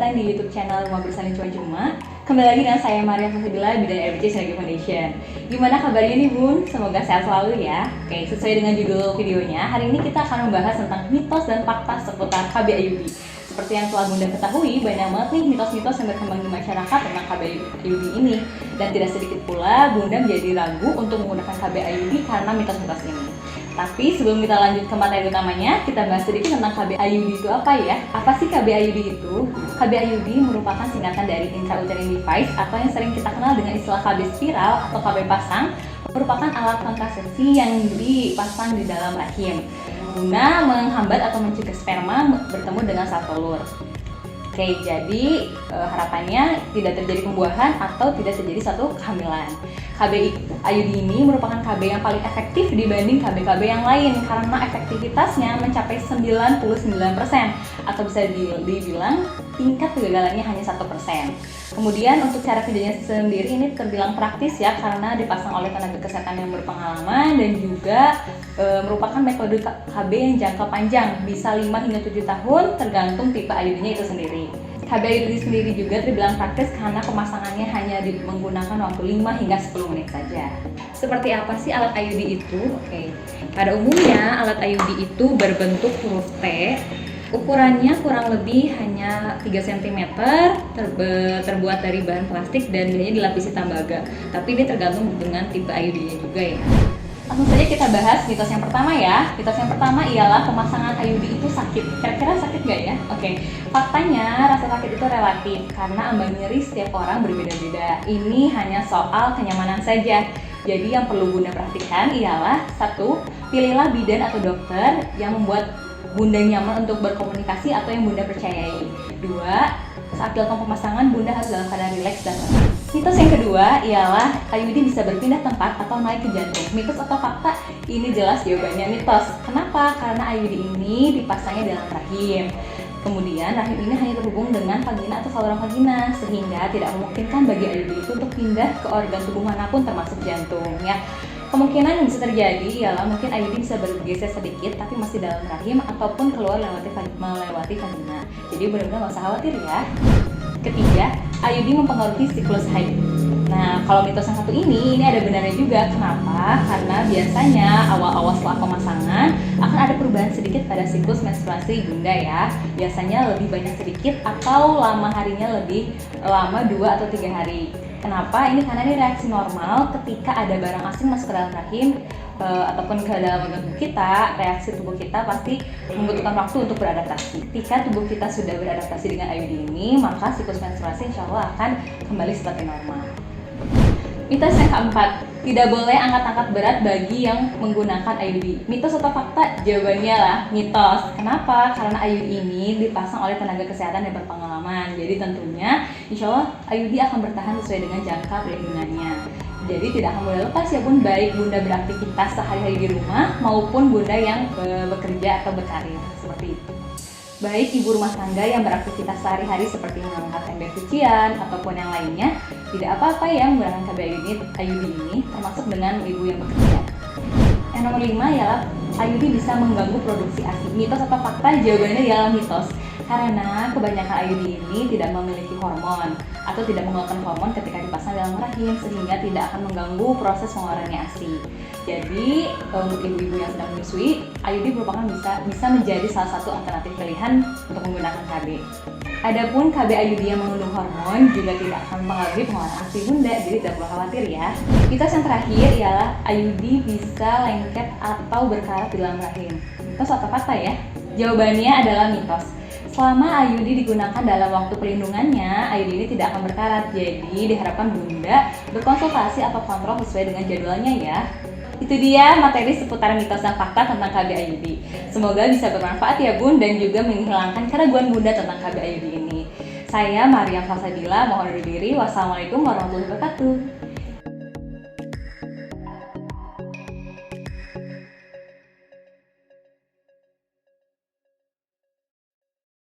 kalian di YouTube channel Rumah Bersalin Cuma-Cuma. Kembali lagi dengan saya Maria Fasabila, Bidan RBC Synergy Foundation. Gimana kabarnya nih Bun? Semoga sehat selalu ya. Oke, sesuai dengan judul videonya, hari ini kita akan membahas tentang mitos dan fakta seputar KB IUD. Seperti yang telah Bunda ketahui, banyak banget nih mitos-mitos yang berkembang di masyarakat tentang KB IUD ini. Dan tidak sedikit pula Bunda menjadi ragu untuk menggunakan KB IUD karena mitos-mitos ini. Tapi sebelum kita lanjut ke materi utamanya, kita bahas sedikit tentang KB IUD itu apa ya? Apa sih KB IUD itu? KB IUD merupakan singkatan dari intrauterine device atau yang sering kita kenal dengan istilah KB spiral atau KB pasang, merupakan alat kontrasepsi yang dipasang di dalam rahim guna menghambat atau mencegah sperma bertemu dengan sel telur. Oke, jadi harapannya tidak terjadi pembuahan atau tidak terjadi suatu kehamilan. KB IUD ini merupakan KB yang paling efektif dibanding KB-KB yang lain karena efektivitasnya mencapai 99% atau bisa dibilang tingkat kegagalannya hanya 1%. Kemudian untuk cara kerjanya sendiri ini terbilang praktis ya karena dipasang oleh tenaga kesehatan yang berpengalaman dan juga merupakan metode KB yang jangka panjang, bisa 5 hingga 7 tahun tergantung tipe IUD-nya itu sendiri. KB IUD sendiri juga terbilang praktis karena pemasangannya hanya menggunakan waktu 5 hingga 10 menit saja. Seperti apa sih alat IUD itu? Oke. Pada umumnya alat IUD itu berbentuk huruf T. Ukurannya kurang lebih hanya 3 cm, terbuat dari bahan plastik dan biasanya dilapisi tembaga. Tapi ini tergantung dengan tipe IUD-nya juga ya. Langsung saja kita bahas mitos yang pertama ya. Mitos yang pertama ialah pemasangan IUD itu sakit. Kira-kira sakit nggak ya? Oke. Faktanya rasa sakit itu relatif karena ambang nyeri setiap orang berbeda-beda. Ini hanya soal kenyamanan saja. Jadi yang perlu Bunda perhatikan ialah 1. Pilihlah bidan atau dokter yang membuat Bunda nyaman untuk berkomunikasi atau yang Bunda percayai. 2. Saat dilakukan pemasangan, Bunda harus dalam keadaan rileks dan tenang. Mitos yang kedua ialah IUD bisa berpindah tempat atau naik ke jantung. Mitos atau fakta? Ini jelas jawabannya mitos. Kenapa? Karena IUD ini dipasangnya dalam rahim. Kemudian rahim ini hanya terhubung dengan vagina atau saluran vagina sehingga tidak memungkinkan bagi IUD itu untuk pindah ke organ tubuh manapun termasuk jantung ya. Kemungkinan yang bisa terjadi ialah mungkin IUD bisa bergeser sedikit tapi masih dalam rahim ataupun keluar melewati vagina. Jadi benar-benar nggak usah khawatir ya. Ketiga, IUD mempengaruhi siklus haid. Nah, kalau mitos yang satu ini ada benarnya juga. Kenapa? Karena biasanya awal-awal setelah pemasangan akan ada perubahan sedikit pada siklus menstruasi Bunda ya. Biasanya lebih banyak sedikit atau lama harinya lebih lama 2 atau 3 hari. Kenapa? Ini karena ini reaksi normal ketika ada barang asing masuk ke dalam rahim ataupun ke dalam organ tubuh kita, reaksi tubuh kita pasti membutuhkan waktu untuk beradaptasi. Ketika tubuh kita sudah beradaptasi dengan IUD ini, maka siklus menstruasi insya Allah akan kembali seperti normal. Mitos yang keempat, tidak boleh angkat-angkat berat bagi yang menggunakan IUD. Mitos atau fakta? Jawabannya lah mitos. Kenapa? Karena IUD ini dipasang oleh tenaga kesehatan yang berpengalaman. Jadi tentunya insya Allah IUD akan bertahan sesuai dengan jangka perlindungannya. Jadi tidak akan mudah lepas ya Bun, baik Bunda beraktivitas sehari-hari di rumah maupun Bunda yang bekerja atau berkarir seperti itu. Baik ibu rumah tangga yang beraktivitas sehari-hari seperti mengangkat ember cucian ataupun yang lainnya, tidak apa-apa ya menggunakan KB IUD ini, termasuk dengan ibu yang bekerja. Yang nomor 5 ialah IUD bisa mengganggu produksi ASI. Mitos atau fakta? Jawabannya ialah mitos. Karena kebanyakan IUD ini tidak memiliki hormon atau tidak mengeluarkan hormon ketika dipasang dalam rahim sehingga tidak akan mengganggu proses pengeluarannya ASI. Jadi untuk ibu-ibu yang sedang menyusui, IUD merupakan bisa menjadi salah satu alternatif pilihan untuk menggunakan KB. Adapun KB IUD yang mengandung hormon juga tidak akan mempengaruhi pengeluaran ASI Bunda, jadi tidak perlu khawatir ya. Mitos yang terakhir ialah IUD bisa lengket atau berkarat di dalam rahim. Mitos atau fakta ya? Jawabannya adalah mitos. Selama IUD digunakan dalam waktu perlindungannya, IUD ini tidak akan berkarat. Jadi diharapkan Bunda berkonsultasi atau kontrol sesuai dengan jadwalnya ya. Itu dia materi seputar mitos dan fakta tentang KB IUD. Semoga bisa bermanfaat ya Bun dan juga menghilangkan keraguan Bunda tentang KB IUD ini. Saya Maria Fasabila, mohon undur diri. Wassalamualaikum warahmatullahi wabarakatuh.